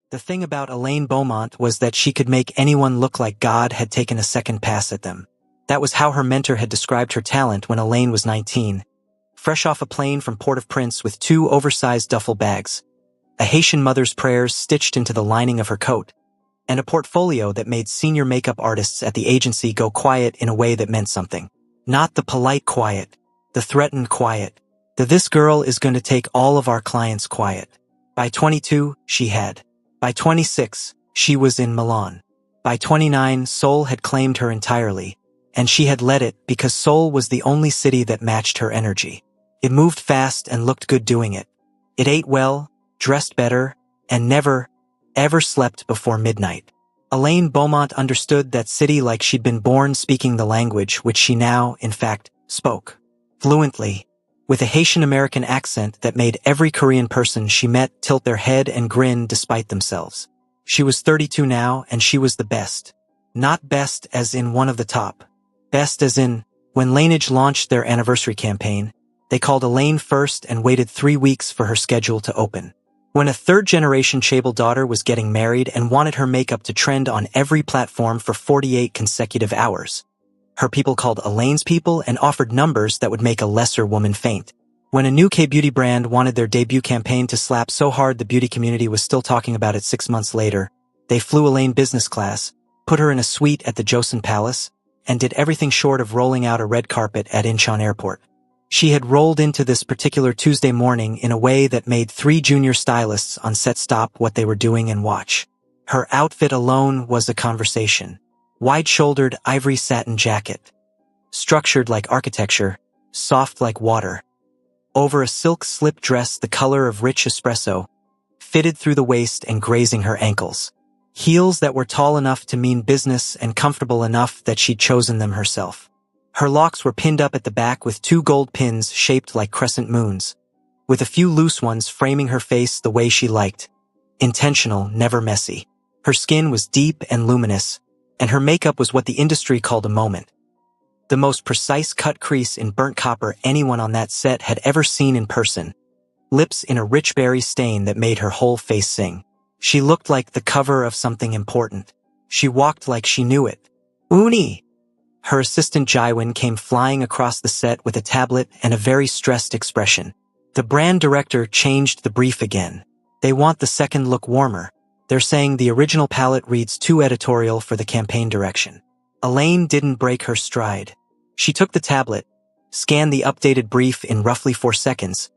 The thing about Elaine Beaumont was that she could make anyone look like God had taken a second pass at them. That was how her mentor had described her talent when Elaine was 19. Fresh off a plane from Port-au-Prince with 2 oversized duffel bags, a Haitian mother's prayers stitched into the lining of her coat, and a portfolio that made senior makeup artists at the agency go quiet in a way that meant something. Not the polite quiet, the threatened quiet. This girl is going to take all of our clients quiet. By 22, she had. By 26, she was in Milan. By 29, Seoul had claimed her entirely, and she had let it because Seoul was the only city that matched her energy. It moved fast and looked good doing it. It ate well, dressed better, and never, ever slept before midnight. Elaine Beaumont understood that city like she'd been born speaking the language which she now, in fact, spoke. Fluently, with a Haitian-American accent that made every Korean person she met tilt their head and grin despite themselves. She was 32 now, and she was the best. Not best as in one of the top. Best as in, when Laneige launched their anniversary campaign, they called Elaine first and waited 3 weeks for her schedule to open. When a third-generation Chable daughter was getting married and wanted her makeup to trend on every platform for 48 consecutive hours, her people called Elaine's people and offered numbers that would make a lesser woman faint. When a new K-beauty brand wanted their debut campaign to slap so hard the beauty community was still talking about it 6 months later, they flew Elaine business class, put her in a suite at the Joseon Palace, and did everything short of rolling out a red carpet at Incheon Airport. She had rolled into this particular Tuesday morning in a way that made 3 junior stylists on set stop what they were doing and watch. Her outfit alone was a conversation. Wide-shouldered ivory satin jacket. Structured like architecture, soft like water. Over a silk slip dress the color of rich espresso, fitted through the waist and grazing her ankles. Heels that were tall enough to mean business and comfortable enough that she'd chosen them herself. Her locks were pinned up at the back with 2 gold pins shaped like crescent moons, with a few loose ones framing her face the way she liked. Intentional, never messy. Her skin was deep and luminous, and her makeup was what the industry called a moment. The most precise cut crease in burnt copper anyone on that set had ever seen in person. Lips in a rich berry stain that made her whole face sing. She looked like the cover of something important. She walked like she knew it. Uni! Her assistant Jaiwon came flying across the set with a tablet and a very stressed expression. The brand director changed the brief again. They want the second look warmer. They're saying the original palette reads too editorial for the campaign direction. Elaine didn't break her stride. She took the tablet, scanned the updated brief in roughly 4 seconds,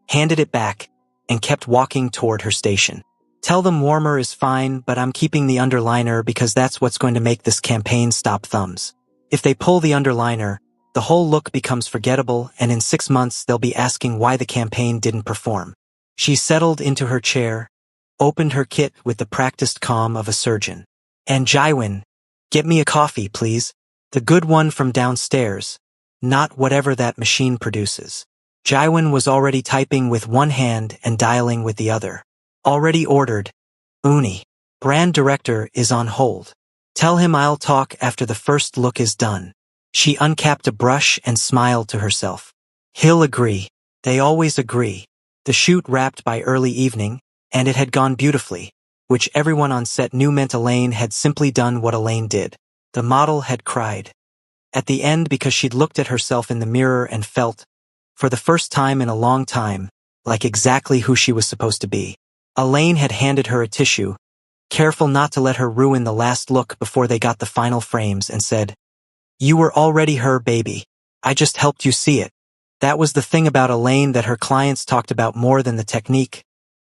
handed it back, and kept walking toward her station. Tell them warmer is fine, but I'm keeping the underliner because that's what's going to make this campaign stop thumbs. If they pull the underliner, the whole look becomes forgettable, and in 6 months they'll be asking why the campaign didn't perform. She settled into her chair, opened her kit with the practiced calm of a surgeon. And Jaiwon, get me a coffee, please. The good one from downstairs, not whatever that machine produces. Jaiwon was already typing with one hand and dialing with the other. Already ordered. Uni. Brand director is on hold. Tell him I'll talk after the first look is done. She uncapped a brush and smiled to herself. He'll agree. They always agree. The shoot wrapped by early evening, and it had gone beautifully, which everyone on set knew meant Elaine had simply done what Elaine did. The model had cried. At the end because she'd looked at herself in the mirror and felt, for the first time in a long time, like exactly who she was supposed to be. Elaine had handed her a tissue, careful not to let her ruin the last look before they got the final frames, and said, "You were already her, baby. I just helped you see it." That was the thing about Elaine that her clients talked about more than the technique,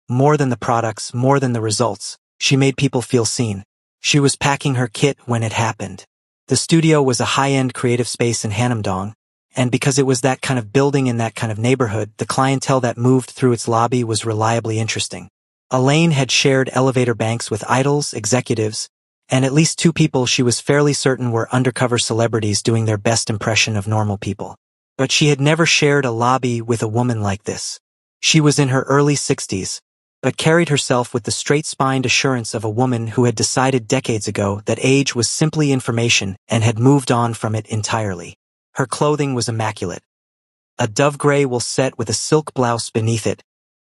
more than the products, more than the results. She made people feel seen. She was packing her kit when it happened. The studio was a high-end creative space in Hanamdong, and because it was that kind of building in that kind of neighborhood, the clientele that moved through its lobby was reliably interesting. Elaine had shared elevator banks with idols, executives, and at least 2 people she was fairly certain were undercover celebrities doing their best impression of normal people. But she had never shared a lobby with a woman like this. She was in her early 60s, but carried herself with the straight-spined assurance of a woman who had decided decades ago that age was simply information and had moved on from it entirely. Her clothing was immaculate. A dove gray wool set with a silk blouse beneath it,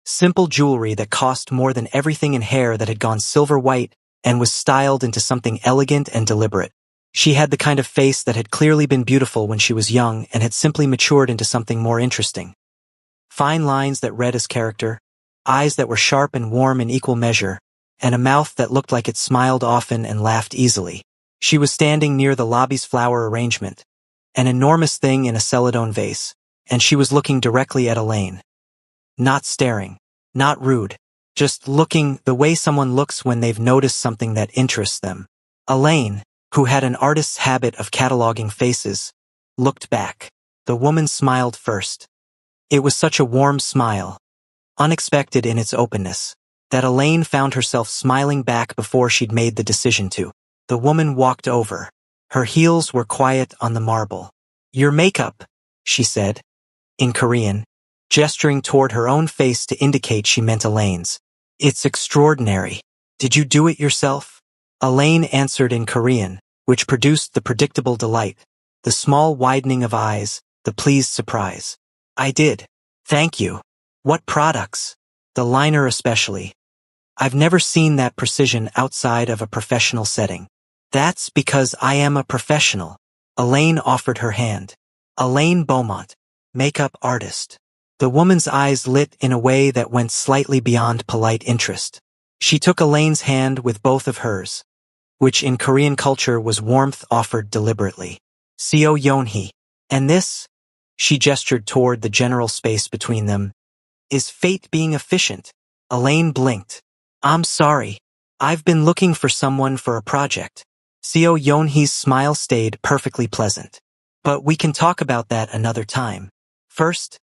Simple jewelry that cost more than everything in hair that had gone silver white and was styled into something elegant and deliberate. She had the kind of face that had clearly been beautiful when she was young and had simply matured into something more interesting. Fine lines that read as character, eyes that were sharp and warm in equal measure, and a mouth that looked like it smiled often and laughed easily. She was standing near the lobby's flower arrangement, an enormous thing in a celadone vase, and she was looking directly at Elaine. Not staring, not rude, just looking the way someone looks when they've noticed something that interests them. Elaine, who had an artist's habit of cataloging faces, looked back. The woman smiled first. It was such a warm smile, unexpected in its openness, that Elaine found herself smiling back before she'd made the decision to. The woman walked over. Her heels were quiet on the marble. "Your makeup," she said, in Korean, gesturing toward her own face to indicate she meant Elaine's. "It's extraordinary. Did you do it yourself?" Elaine answered in Korean, which produced the predictable delight, the small widening of eyes, the pleased surprise. "I did. Thank you. What products?" "The liner especially. I've never seen that precision outside of a professional setting." "That's because I am a professional." Elaine offered her hand. "Elaine Beaumont, makeup artist." The woman's eyes lit in a way that went slightly beyond polite interest. She took Elaine's hand with both of hers, which in Korean culture was warmth offered deliberately. "Seo Yeonhee. And this," she gestured toward the general space between them, "is fate being efficient." Elaine blinked. "I'm sorry. I've been looking for someone for a project." Seo Yeonhee's smile stayed perfectly pleasant. "But we can talk about that another time. First,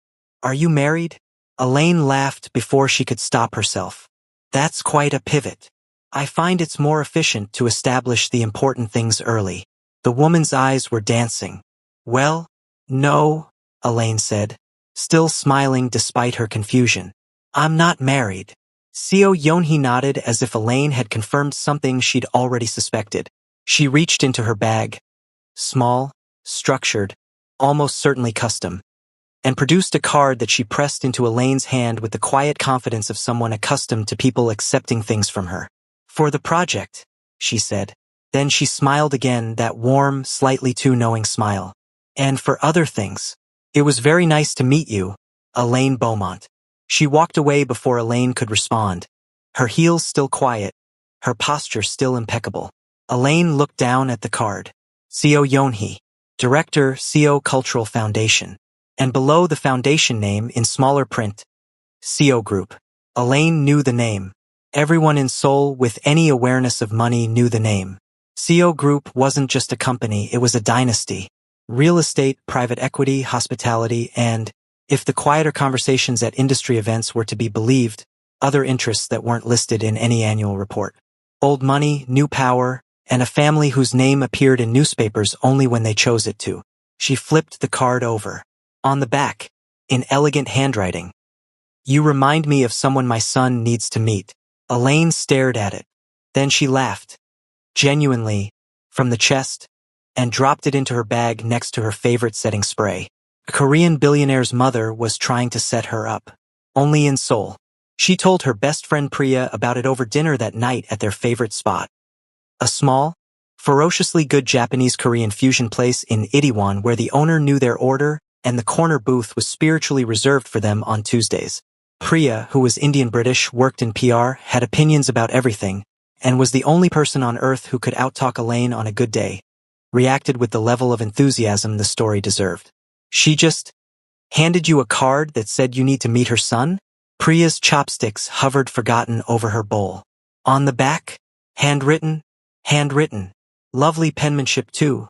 are you married?" Elaine laughed before she could stop herself. "That's quite a pivot. I find it's more efficient to establish the important things early." The woman's eyes were dancing. "Well, no," Elaine said, still smiling despite her confusion. "I'm not married." Seo Yeonhee nodded as if Elaine had confirmed something she'd already suspected. She reached into her bag, small, structured, almost certainly custom, and produced a card that she pressed into Elaine's hand with the quiet confidence of someone accustomed to people accepting things from her. "For the project," she said. Then she smiled again, that warm, slightly too knowing smile. "And for other things. It was very nice to meet you, Elaine Beaumont." She walked away before Elaine could respond, her heels still quiet, her posture still impeccable. Elaine looked down at the card. Seo Yeonhee, Director, Seo Cultural Foundation. And below the foundation name in smaller print, Seo Group. Elaine knew the name. Everyone in Seoul with any awareness of money knew the name. Seo Group wasn't just a company, it was a dynasty. Real estate, private equity, hospitality, and, if the quieter conversations at industry events were to be believed, other interests that weren't listed in any annual report. Old money, new power, and a family whose name appeared in newspapers only when they chose it to. She flipped the card over. On the back, in elegant handwriting, "You remind me of someone my son needs to meet." Elaine stared at it. Then she laughed, genuinely, from the chest, and dropped it into her bag next to her favorite setting spray. A Korean billionaire's mother was trying to set her up. Only in Seoul. She told her best friend Priya about it over dinner that night at their favorite spot. A small, ferociously good Japanese-Korean fusion place in Itaewon where the owner knew their order and the corner booth was spiritually reserved for them on Tuesdays. Priya, who was Indian-British, worked in PR, had opinions about everything, and was the only person on earth who could outtalk Elaine on a good day, reacted with the level of enthusiasm the story deserved. "She just handed you a card that said you need to meet her son?" Priya's chopsticks hovered forgotten over her bowl. "On the back? Handwritten? Handwritten. Lovely penmanship too.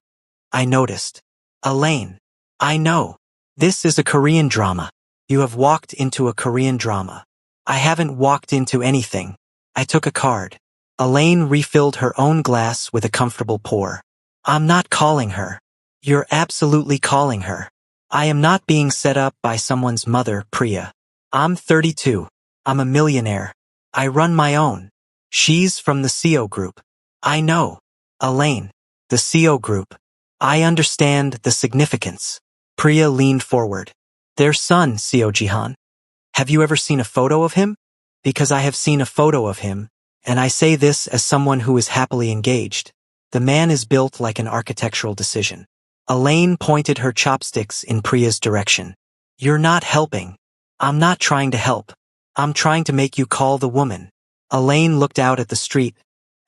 I noticed." "Elaine, I know. This is a Korean drama. You have walked into a Korean drama." "I haven't walked into anything. I took a card." Elaine refilled her own glass with a comfortable pour. "I'm not calling her." "You're absolutely calling her." "I am not being set up by someone's mother, Priya. I'm 32. I'm a millionaire. I run my own." "She's from the Seo Group." "I know. Elaine, the Seo Group. I understand the significance." Priya leaned forward. "Their son, Seo Jihan, Have you ever seen a photo of him? Because I have seen a photo of him, and I say this as someone who is happily engaged. The man is built like an architectural decision. Elaine pointed her chopsticks in Priya's direction. You're not helping. I'm not trying to help. I'm trying to make you call the woman. Elaine looked out at the street,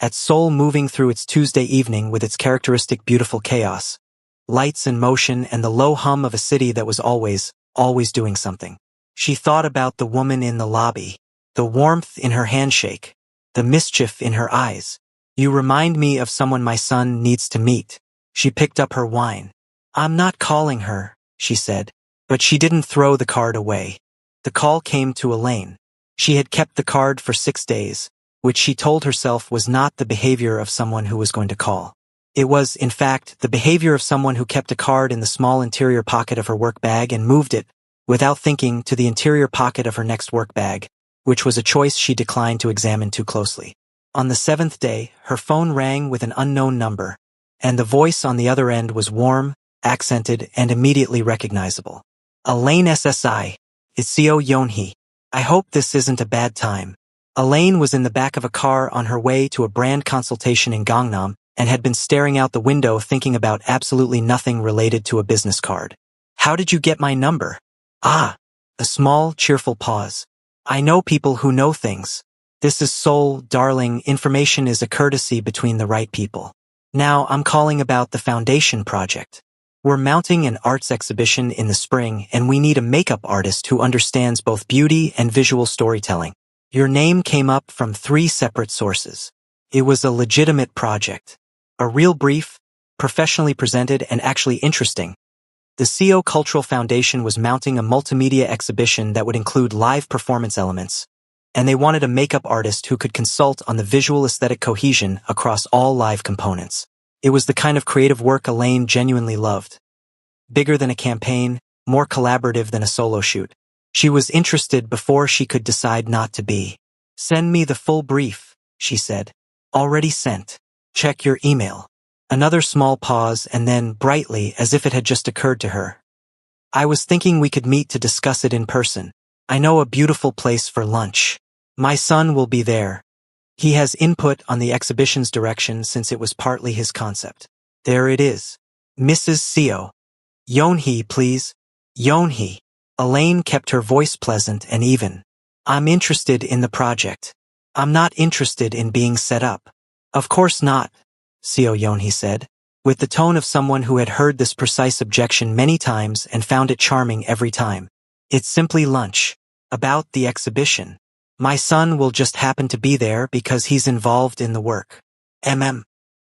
at Seoul moving through its Tuesday evening with its characteristic beautiful chaos. Lights in motion and the low hum of a city that was always doing something. She thought about the woman in the lobby, the warmth in her handshake, the mischief in her eyes. You remind me of someone my son needs to meet. She picked up her wine. I'm not calling her, she said, but she didn't throw the card away. The call came to Elaine. She had kept the card for 6 days, which she told herself was not the behavior of someone who was going to call. It was, in fact, the behavior of someone who kept a card in the small interior pocket of her work bag and moved it, without thinking, to the interior pocket of her next work bag, which was a choice she declined to examine too closely. On the 7th day, her phone rang with an unknown number, and the voice on the other end was warm, accented, and immediately recognizable. Elaine SSI, it's Seo Yeonhee. I hope this isn't a bad time. Elaine was in the back of a car on her way to a brand consultation in Gangnam and had been staring out the window thinking about absolutely nothing related to a business card. How did you get my number? Ah, a small, cheerful pause. I know people who know things. This is Seoul, darling. Information is a courtesy between the right people. Now I'm calling about the foundation project. We're mounting an arts exhibition in the spring, and we need a makeup artist who understands both beauty and visual storytelling. Your name came up from 3 separate sources. It was a legitimate project. A real brief, professionally presented, and actually interesting. The CO Cultural Foundation was mounting a multimedia exhibition that would include live performance elements, and they wanted a makeup artist who could consult on the visual aesthetic cohesion across all live components. It was the kind of creative work Elaine genuinely loved. Bigger than a campaign, more collaborative than a solo shoot. She was interested before she could decide not to be. Send me the full brief, she said. Already sent. Check your email. Another small pause and then, brightly, as if it had just occurred to her. I was thinking we could meet to discuss it in person. I know a beautiful place for lunch. My son will be there. He has input on the exhibition's direction since it was partly his concept. There it is. Mrs. Seo. Yeonhee, please. Yeonhee. Elaine kept her voice pleasant and even. I'm interested in the project. I'm not interested in being set up. Of course not, Seo Yeonhee said, with the tone of someone who had heard this precise objection many times and found it charming every time. It's simply lunch. About the exhibition. My son will just happen to be there because he's involved in the work.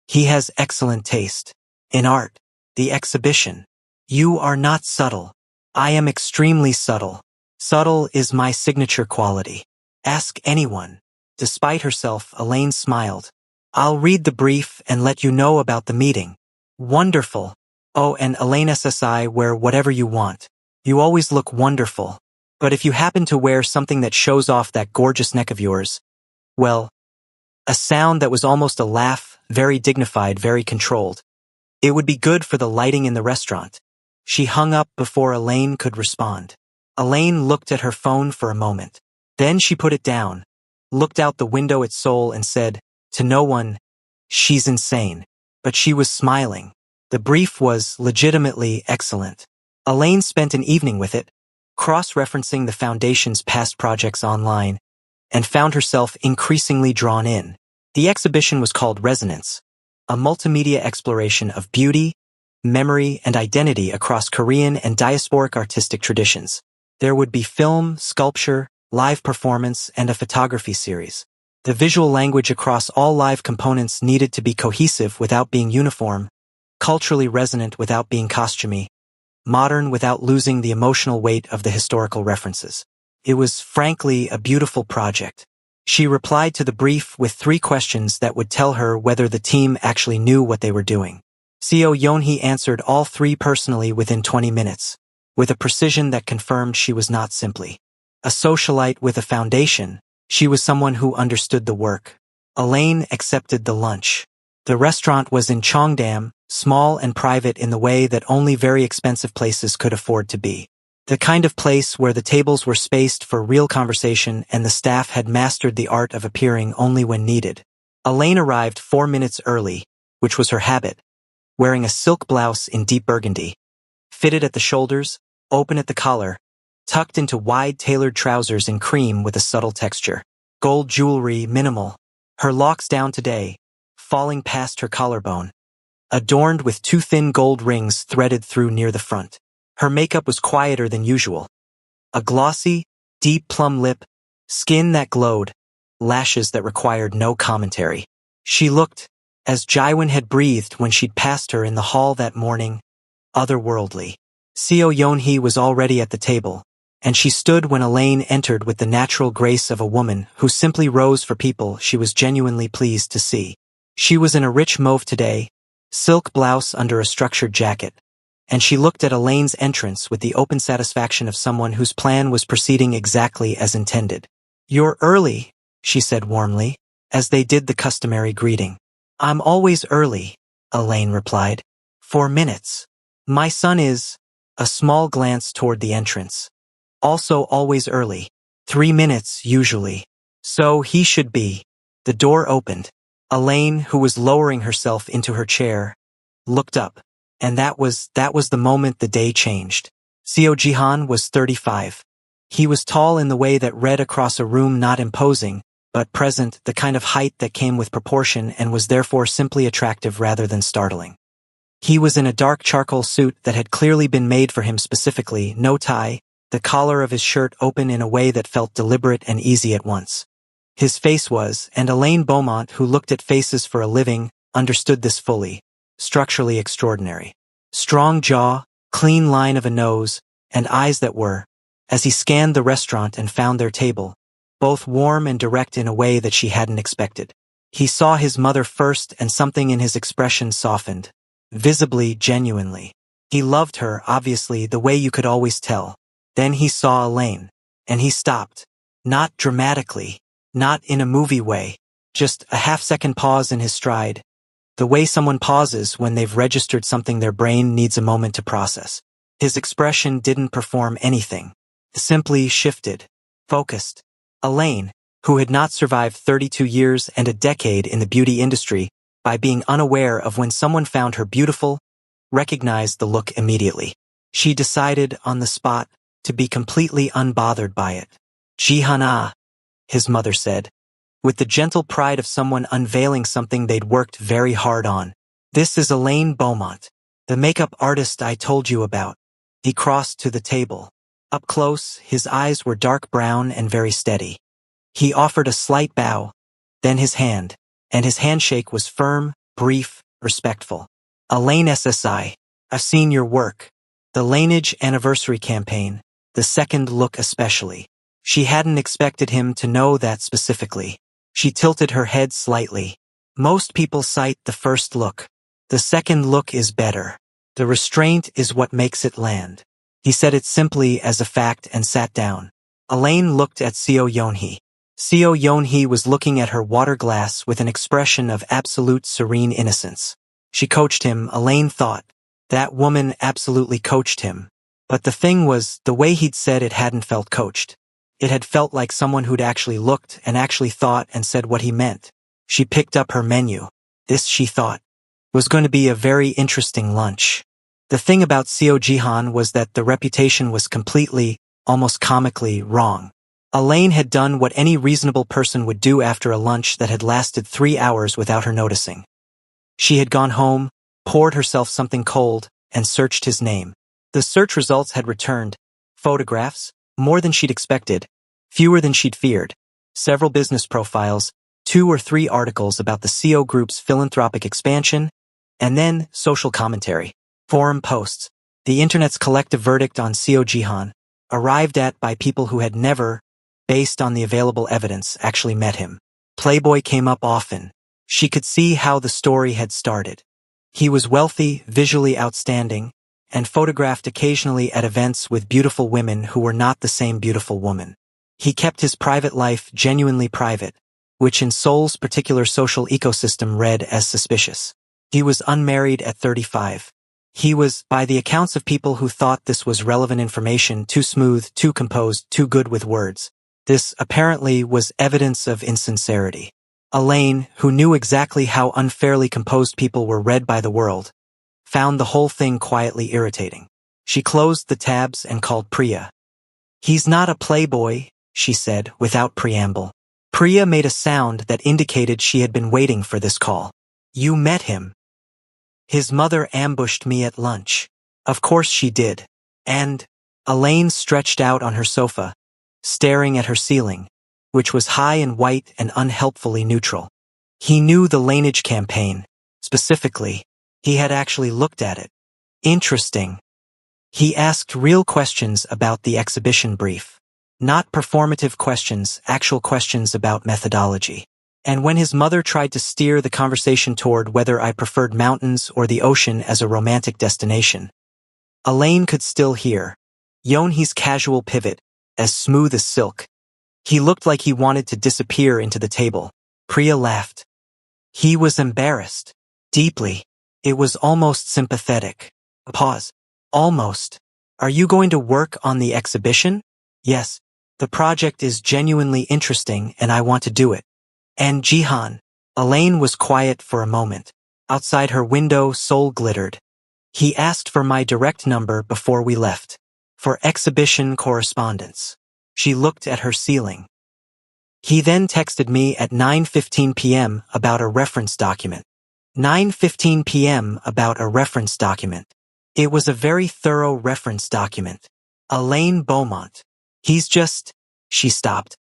He has excellent taste. In art. The exhibition. You are not subtle. I am extremely subtle. Subtle is my signature quality. Ask anyone. Despite herself, Elaine smiled. I'll read the brief and let you know about the meeting. Wonderful. Oh, and Elaine SSI, wear whatever you want. You always look wonderful. But if you happen to wear something that shows off that gorgeous neck of yours, well, a sound that was almost a laugh, very dignified, very controlled. It would be good for the lighting in the restaurant. She hung up before Elaine could respond. Elaine looked at her phone for a moment. Then she put it down, looked out the window at Seoul and said, to no one, she's insane. But she was smiling. The brief was legitimately excellent. Elaine spent an evening with it, cross-referencing the Foundation's past projects online, and found herself increasingly drawn in. The exhibition was called Resonance, a multimedia exploration of beauty, memory, and identity across Korean and diasporic artistic traditions. There would be film, sculpture, live performance, and a photography series. The visual language across all live components needed to be cohesive without being uniform, culturally resonant without being costumey, modern without losing the emotional weight of the historical references. It was, frankly, a beautiful project. She replied to the brief with 3 questions that would tell her whether the team actually knew what they were doing. Seo Yeonhee answered all 3 personally within 20 minutes, with a precision that confirmed she was not simply a socialite with a foundation. She was someone who understood the work. Elaine accepted the lunch. The restaurant was in Cheongdam, small and private in the way that only very expensive places could afford to be. The kind of place where the tables were spaced for real conversation and the staff had mastered the art of appearing only when needed. Elaine arrived 4 minutes early, which was her habit, wearing a silk blouse in deep burgundy, fitted at the shoulders, open at the collar, tucked into wide tailored trousers in cream with a subtle texture. Gold jewelry minimal, her locks down today, falling past her collarbone, adorned with 2 thin gold rings threaded through near the front. Her makeup was quieter than usual. A glossy, deep plum lip, skin that glowed, lashes that required no commentary. She looked, as Jaiwan had breathed when she'd passed her in the hall that morning, otherworldly. Seo Yeonhee was already at the table, and she stood when Elaine entered with the natural grace of a woman who simply rose for people she was genuinely pleased to see. She was in a rich mauve today, silk blouse under a structured jacket, and she looked at Elaine's entrance with the open satisfaction of someone whose plan was proceeding exactly as intended. "You're early," she said warmly, as they did the customary greeting. "I'm always early," Elaine replied. "4 minutes. My son is," a small glance toward the entrance. "Also always early. 3 minutes, usually. So he should be." The door opened. Elaine, who was lowering herself into her chair, looked up. And that was the moment the day changed. Seo Jihan was 35. He was tall in the way that read across a room, not imposing, but present, the kind of height that came with proportion and was therefore simply attractive rather than startling. He was in a dark charcoal suit that had clearly been made for him specifically, no tie, the collar of his shirt open in a way that felt deliberate and easy at once. His face was, and Elaine Beaumont, who looked at faces for a living, understood this fully, structurally extraordinary. Strong jaw, clean line of a nose, and eyes that were, as he scanned the restaurant and found their table, both warm and direct in a way that she hadn't expected. He saw his mother first and something in his expression softened, visibly, genuinely. He loved her, obviously, the way you could always tell. Then he saw Elaine, and he stopped. Not dramatically, not in a movie way, just a half-second pause in his stride. The way someone pauses when they've registered something their brain needs a moment to process. His expression didn't perform anything. Simply shifted. Focused. Elaine, who had not survived 32 years and a decade in the beauty industry by being unaware of when someone found her beautiful, recognized the look immediately. She decided, on the spot, to be completely unbothered by it. "Jihan-ah," his mother said, with the gentle pride of someone unveiling something they'd worked very hard on. "This is Elaine Beaumont, the makeup artist I told you about." He crossed to the table. Up close, his eyes were dark brown and very steady. He offered a slight bow, then his hand, and his handshake was firm, brief, respectful. "Elaine SSI, I've seen your work. The Laneage Anniversary Campaign, the second look especially." She hadn't expected him to know that specifically. She tilted her head slightly. "Most people cite the first look. The second look is better. The restraint is what makes it land." He said it simply as a fact and sat down. Elaine looked at Seo Yeonhee. Seo Yeonhee was looking at her water glass with an expression of absolute serene innocence. She coached him, Elaine thought. That woman absolutely coached him. But the thing was, the way he'd said it hadn't felt coached. It had felt like someone who'd actually looked and actually thought and said what he meant. She picked up her menu. This, she thought, was going to be a very interesting lunch. The thing about Seo Jihan was that the reputation was completely, almost comically, wrong. Elaine had done what any reasonable person would do after a lunch that had lasted 3 hours without her noticing. She had gone home, poured herself something cold, and searched his name. The search results had returned. Photographs, more than she'd expected, fewer than she'd feared, several business profiles, 2 or 3 articles about the Seo Group's philanthropic expansion, and then social commentary, forum posts, the internet's collective verdict on Seo Jihan, arrived at by people who had never, based on the available evidence, actually met him. Playboy came up often. She could see how the story had started. He was wealthy, visually outstanding, and photographed occasionally at events with beautiful women who were not the same beautiful woman. He kept his private life genuinely private, which in Seoul's particular social ecosystem read as suspicious. He was unmarried at 35. He was, by the accounts of people who thought this was relevant information, too smooth, too composed, too good with words. This, apparently, was evidence of insincerity. Elaine, who knew exactly how unfairly composed people were read by the world, found the whole thing quietly irritating. She closed the tabs and called Priya. "He's not a playboy," she said, without preamble. Priya made a sound that indicated she had been waiting for this call. "You met him." "His mother ambushed me at lunch." "Of course she did." And Elaine stretched out on her sofa, staring at her ceiling, which was high and white and unhelpfully neutral. He knew the Laneage campaign. Specifically, he had actually looked at it. Interesting. He asked real questions about the exhibition brief. Not performative questions, actual questions about methodology. And when his mother tried to steer the conversation toward whether I preferred mountains or the ocean as a romantic destination, Elaine could still hear Yonhe's casual pivot, as smooth as silk. He looked like he wanted to disappear into the table. Priya laughed. He was embarrassed. Deeply. It was almost sympathetic. A pause. Almost. "Are you going to work on the exhibition?" "Yes. The project is genuinely interesting and I want to do it." "And Jihan." Elaine was quiet for a moment. Outside her window, Seoul glittered. "He asked for my direct number before we left. For exhibition correspondence." She looked at her ceiling. "He then texted me at 9:15 p.m. about a reference document." 9:15 p.m. about a reference document. It was a very thorough reference document. Elaine Beaumont. "He's just..." She stopped.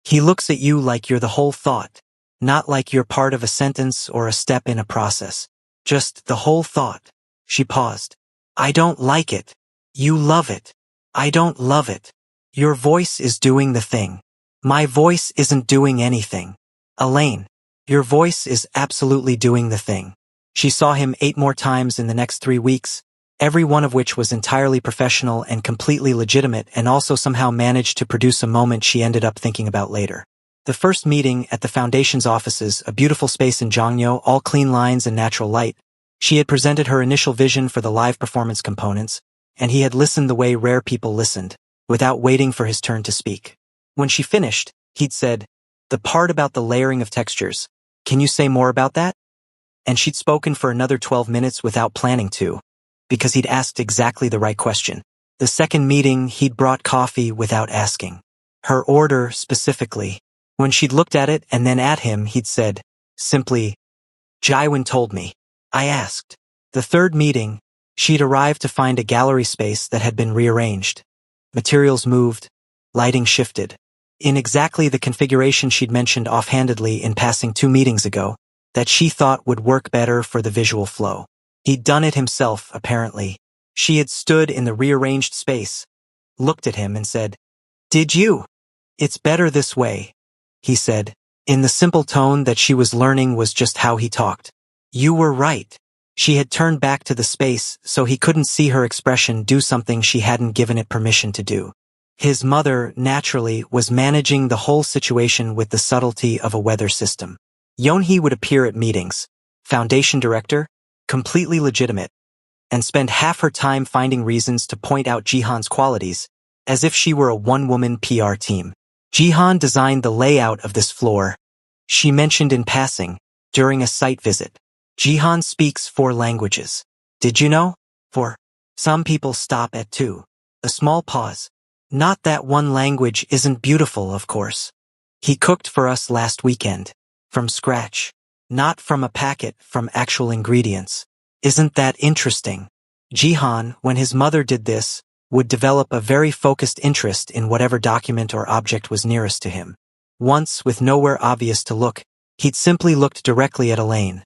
"He looks at you like you're the whole thought, not like you're part of a sentence or a step in a process. Just the whole thought." She paused. "I don't like it. You love it. I don't love it. Your voice is doing the thing. My voice isn't doing anything. Elaine, your voice is absolutely doing the thing." She saw him 8 more times in the next 3 weeks, every one of which was entirely professional and completely legitimate, and also somehow managed to produce a moment she ended up thinking about later. The first meeting at the Foundation's offices, a beautiful space in Jongno, all clean lines and natural light. She had presented her initial vision for the live performance components, and he had listened the way rare people listened, without waiting for his turn to speak. When she finished, he'd said, "The part about the layering of textures, can you say more about that?" And she'd spoken for another 12 minutes without planning to, because he'd asked exactly the right question. The second meeting, he'd brought coffee without asking. Her order, specifically. When she'd looked at it and then at him, he'd said, simply, "Jaiwan told me." I asked. The third meeting, she'd arrived to find a gallery space that had been rearranged. Materials moved, lighting shifted. In exactly the configuration she'd mentioned offhandedly in passing 2 meetings ago, that she thought would work better for the visual flow. He'd done it himself, apparently. She had stood in the rearranged space, looked at him and said, "Did you?" "It's better this way," he said, in the simple tone that she was learning was just how he talked. "You were right." She had turned back to the space so he couldn't see her expression do something she hadn't given it permission to do. His mother, naturally, was managing the whole situation with the subtlety of a weather system. Yonhe would appear at meetings, Foundation director, completely legitimate, and spend half her time finding reasons to point out Jihan's qualities, as if she were a one-woman PR team. Jihan designed the layout of this floor. She mentioned in passing, during a site visit. Jihan speaks 4 languages. Did you know? 4. Some people stop at 2. A small pause. Not that one language isn't beautiful, of course. He cooked for us last weekend. From scratch. Not from a packet, from actual ingredients. Isn't that interesting? Jihan, when his mother did this, would develop a very focused interest in whatever document or object was nearest to him. Once, with nowhere obvious to look, he'd simply looked directly at Elaine.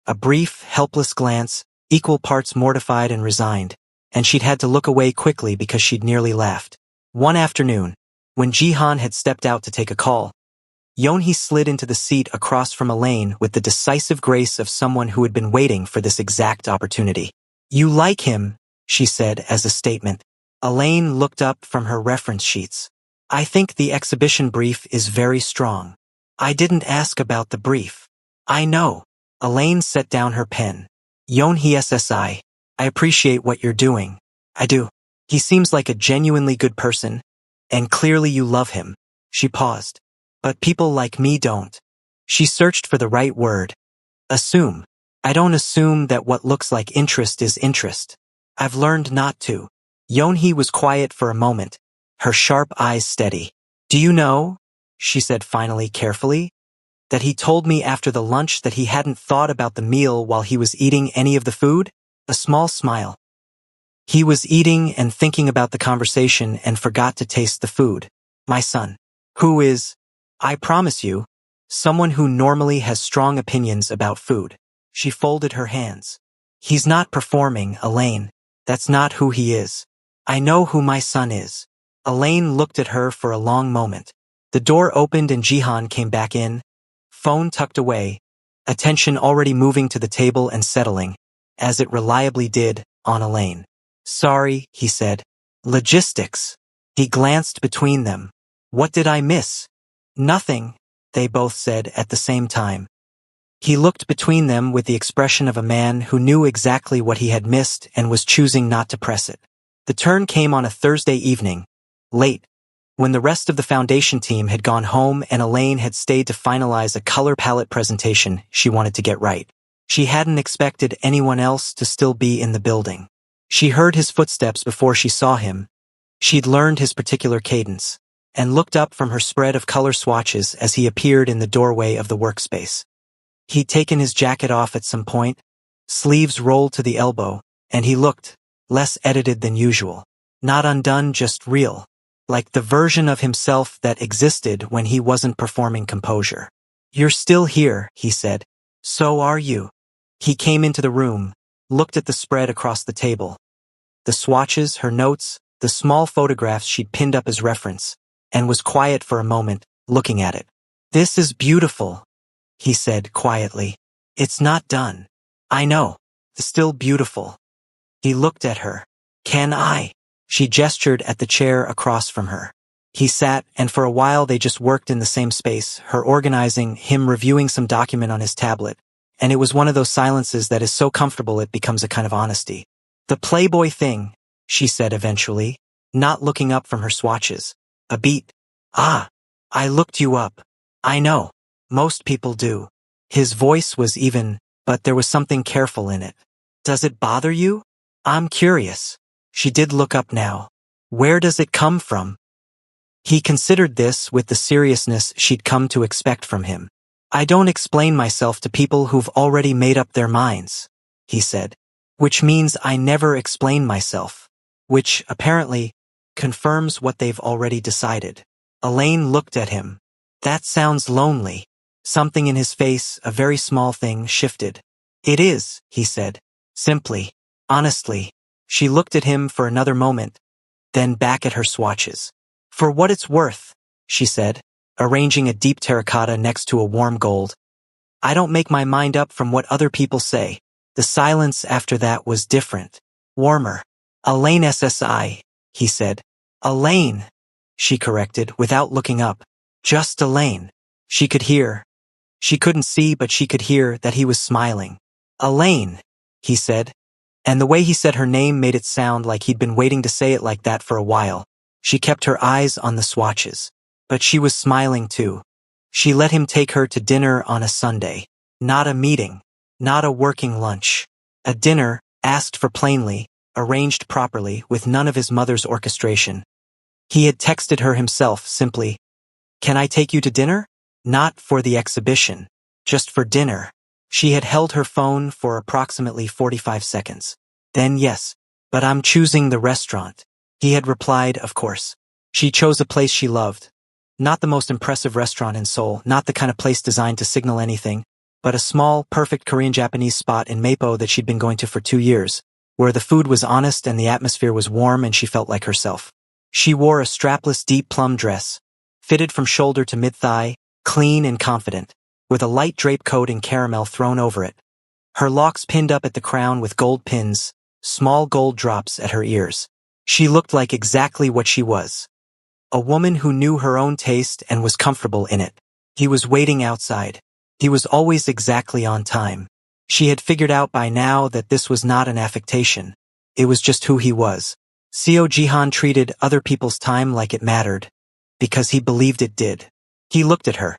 A brief, helpless glance, equal parts mortified and resigned, and she'd had to look away quickly because she'd nearly laughed. One afternoon, when Jihan had stepped out to take a call, Yonhe slid into the seat across from Elaine with the decisive grace of someone who had been waiting for this exact opportunity. "You like him," she said as a statement. Elaine looked up from her reference sheets. "I think the exhibition brief is very strong." "I didn't ask about the brief." "I know." Elaine set down her pen. "Yonhe SSI. I appreciate what you're doing. I do. He seems like a genuinely good person, and clearly you love him. She paused. But people like me don't. She searched for the right word. Assume. I don't assume that what looks like interest is interest. I've learned not to. Yonhee was quiet for a moment, her sharp eyes steady. Do you know, she said finally carefully, that he told me after the lunch that he hadn't thought about the meal while he was eating any of the food? A small smile. He was eating and thinking about the conversation and forgot to taste the food. My son. Who is, I promise you, someone who normally has strong opinions about food. She folded her hands. He's not performing, Elaine. That's not who he is. I know who my son is. Elaine looked at her for a long moment. The door opened and Jihan came back in, phone tucked away, attention already moving to the table and settling, as it reliably did, on Elaine. Sorry, he said. Logistics. He glanced between them. What did I miss? Nothing, they both said at the same time. He looked between them with the expression of a man who knew exactly what he had missed and was choosing not to press it. The turn came on a Thursday evening, late, when the rest of the foundation team had gone home and Elaine had stayed to finalize a color palette presentation she wanted to get right. She hadn't expected anyone else to still be in the building. She heard his footsteps before she saw him. She'd learned his particular cadence, and looked up from her spread of color swatches as he appeared in the doorway of the workspace. He'd taken his jacket off at some point, sleeves rolled to the elbow, and he looked less edited than usual. Not undone, just real. Like the version of himself that existed when he wasn't performing composure. You're still here, he said. So are you. He came into the room, looked at the spread across the table. The swatches, her notes, the small photographs she'd pinned up as reference, and was quiet for a moment, looking at it. This is beautiful, he said quietly. It's not done. I know. It's still beautiful. He looked at her. Can I? She gestured at the chair across from her. He sat, and for a while they just worked in the same space, her organizing, him reviewing some document on his tablet, and it was one of those silences that is so comfortable it becomes a kind of honesty. The Playboy thing, she said eventually, not looking up from her swatches. A beat. Ah, I looked you up. I know. Most people do. His voice was even, but there was something careful in it. Does it bother you? I'm curious. She did look up now. Where does it come from? He considered this with the seriousness she'd come to expect from him. I don't explain myself to people who've already made up their minds, he said. Which means I never explain myself. Which, apparently, confirms what they've already decided. Elaine looked at him. That sounds lonely. Something in his face, a very small thing, shifted. It is, he said. Simply. Honestly. She looked at him for another moment, then back at her swatches. For what it's worth, she said, arranging a deep terracotta next to a warm gold. I don't make my mind up from what other people say. The silence after that was different. Warmer. Elaine SSI, he said. Elaine, she corrected without looking up. Just Elaine. She could hear. She couldn't see, but she could hear that he was smiling. Elaine, he said. And the way he said her name made it sound like he'd been waiting to say it like that for a while. She kept her eyes on the swatches. But she was smiling too. She let him take her to dinner on a Sunday. Not a meeting. Not a working lunch. A dinner, asked for plainly, arranged properly, with none of his mother's orchestration. He had texted her himself, simply, Can I take you to dinner? Not for the exhibition. Just for dinner. She had held her phone for approximately 45 seconds. Then yes, but I'm choosing the restaurant. He had replied, of course. She chose a place she loved. Not the most impressive restaurant in Seoul, not the kind of place designed to signal anything, but a small, perfect Korean-Japanese spot in Mapo that she'd been going to for 2 years, where the food was honest and the atmosphere was warm and she felt like herself. She wore a strapless deep plum dress, fitted from shoulder to mid-thigh, clean and confident, with a light drape coat in caramel thrown over it. Her locks pinned up at the crown with gold pins, small gold drops at her ears. She looked like exactly what she was. A woman who knew her own taste and was comfortable in it. He was waiting outside. He was always exactly on time. She had figured out by now that this was not an affectation. It was just who he was. Seo Jihan treated other people's time like it mattered, because he believed it did. He looked at her.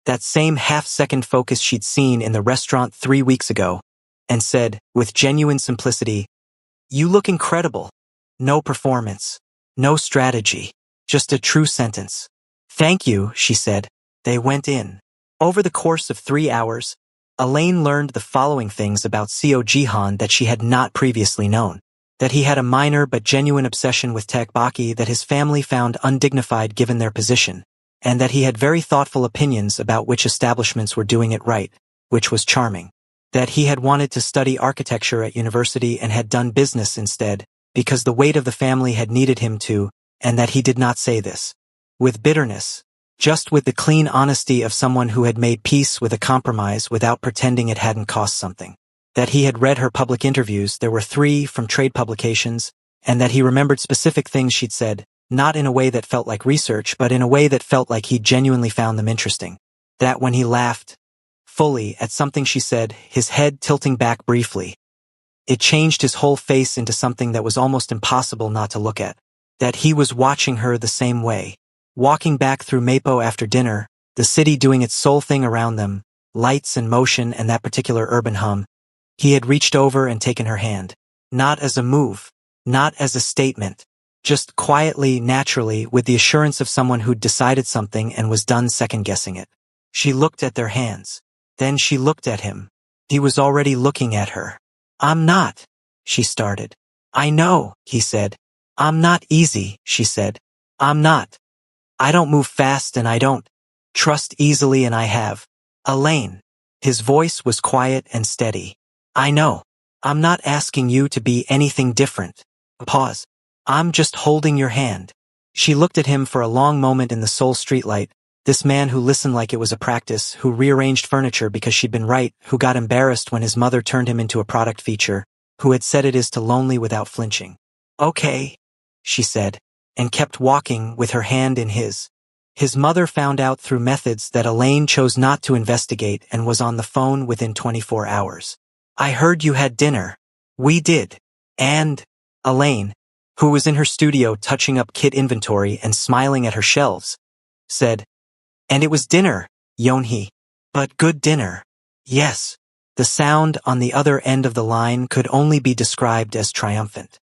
That same half-second focus she'd seen in the restaurant 3 weeks ago, and said, with genuine simplicity, "You look incredible." No performance. No strategy. Just a true sentence. "Thank you," she said. They went in. Over the course of 3 hours, Elaine learned the following things about Seo Jihan that she had not previously known. That he had a minor but genuine obsession with tteokbokki that his family found undignified given their position, and that he had very thoughtful opinions about which establishments were doing it right, which was charming. That he had wanted to study architecture at university and had done business instead, because the weight of the family had needed him to, and that he did not say this with bitterness, just with the clean honesty of someone who had made peace with a compromise without pretending it hadn't cost something. That he had read her public interviews, there were 3 from trade publications, and that he remembered specific things she'd said, not in a way that felt like research, but in a way that felt like he genuinely found them interesting. That when he laughed, fully, at something she said, his head tilting back briefly, it changed his whole face into something that was almost impossible not to look at. That he was watching her the same way. Walking back through Mapo after dinner, the city doing its soul thing around them, lights and motion and that particular urban hum. He had reached over and taken her hand. Not as a move. Not as a statement. Just quietly, naturally, with the assurance of someone who'd decided something and was done second-guessing it. She looked at their hands. Then she looked at him. He was already looking at her. "I'm not," she started. "I know," he said. "I'm not easy," she said. "I'm not. I don't move fast and I don't trust easily and I have. Elaine." His voice was quiet and steady. "I know. I'm not asking you to be anything different." Pause. "I'm just holding your hand." She looked at him for a long moment in the Seoul streetlight, this man who listened like it was a practice, who rearranged furniture because she'd been right, who got embarrassed when his mother turned him into a product feature, who had said it is to lonely without flinching. "Okay," she said, and kept walking with her hand in his. His mother found out through methods that Elaine chose not to investigate and was on the phone within 24 hours. "I heard you had dinner." "We did." And Elaine, who was in her studio touching up kit inventory and smiling at her shelves, said, "And it was dinner, Yeonhee. But good dinner." "Yes." The sound on the other end of the line could only be described as triumphant.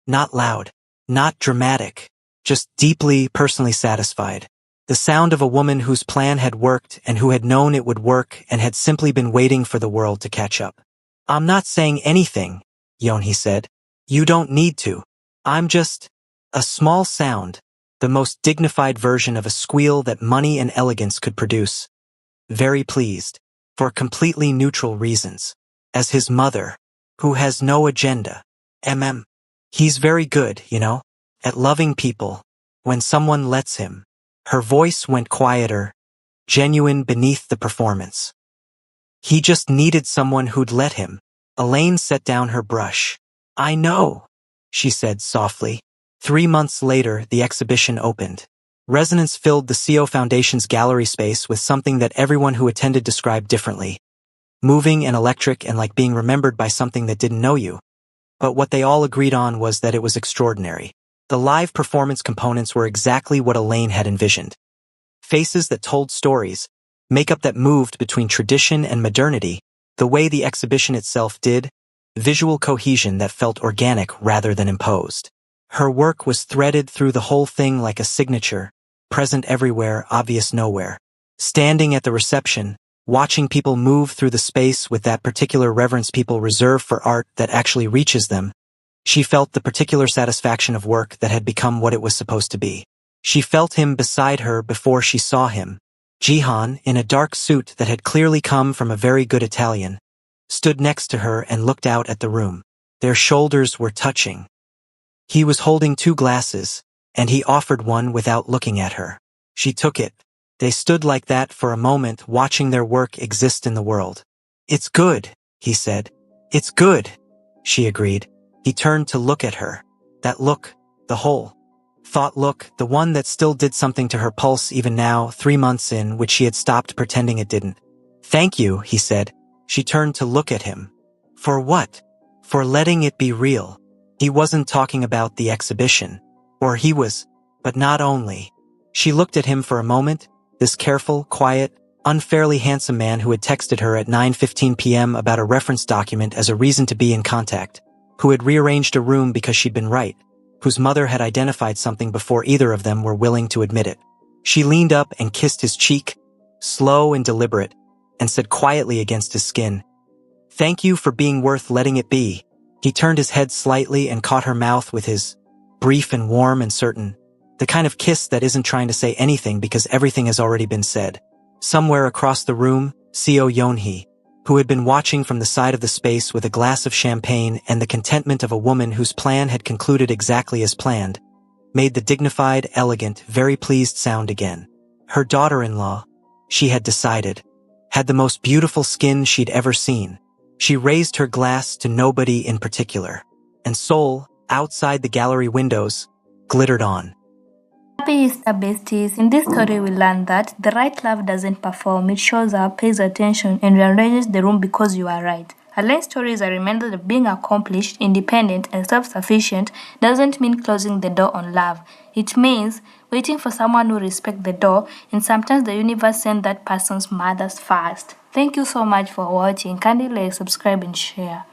Not loud, not dramatic, just deeply personally satisfied. The sound of a woman whose plan had worked and who had known it would work and had simply been waiting for the world to catch up. "I'm not saying anything," Yeonhee said. "You don't need to. I'm just..." A small sound, the most dignified version of a squeal that money and elegance could produce. "Very pleased. For completely neutral reasons. As his mother, who has no agenda. He's very good, you know, at loving people, when someone lets him." Her voice went quieter, genuine beneath the performance. "He just needed someone who'd let him." Elaine set down her brush. "I know," she said softly. 3 months later, the exhibition opened. Resonance filled the Seo Foundation's gallery space with something that everyone who attended described differently. Moving and electric and like being remembered by something that didn't know you. But what they all agreed on was that it was extraordinary. The live performance components were exactly what Elaine had envisioned. Faces that told stories, makeup that moved between tradition and modernity, the way the exhibition itself did, visual cohesion that felt organic rather than imposed. Her work was threaded through the whole thing like a signature, present everywhere, obvious nowhere. Standing at the reception, watching people move through the space with that particular reverence people reserve for art that actually reaches them, she felt the particular satisfaction of work that had become what it was supposed to be. She felt him beside her before she saw him. Jihan, in a dark suit that had clearly come from a very good Italian, stood next to her and looked out at the room. Their shoulders were touching. He was holding 2 glasses, and he offered one without looking at her. She took it. They stood like that for a moment, watching their work exist in the world. "It's good," he said. "It's good," she agreed. He turned to look at her. That look, the whole thought look, the one that still did something to her pulse even now, 3 months in, which she had stopped pretending it didn't. "Thank you," he said. She turned to look at him. For what? For letting it be real. He wasn't talking about the exhibition. Or he was, but not only. She looked at him for a moment, this careful, quiet, unfairly handsome man who had texted her at 9:15 p.m. about a reference document as a reason to be in contact, who had rearranged a room because she'd been right, whose mother had identified something before either of them were willing to admit it. She leaned up and kissed his cheek, slow and deliberate, and said quietly against his skin, "Thank you for being worth letting it be." He turned his head slightly and caught her mouth with his, brief and warm and certain, the kind of kiss that isn't trying to say anything because everything has already been said. Somewhere across the room, Seo Yeonhee, who had been watching from the side of the space with a glass of champagne and the contentment of a woman whose plan had concluded exactly as planned, made the dignified, elegant, very pleased sound again. Her daughter-in-law, she had decided, had the most beautiful skin she'd ever seen. She raised her glass to nobody in particular, and Seoul, outside the gallery windows, glittered on. Happy Easter, besties. In this story, we learned that the right love doesn't perform, it shows up, pays attention, and rearranges the room because you are right. Alain's story is a reminder that being accomplished, independent, and self-sufficient doesn't mean closing the door on love. It means waiting for someone who respects the door, and sometimes the universe sends that person's mothers first. Thank you so much for watching. Kindly like, subscribe, and share.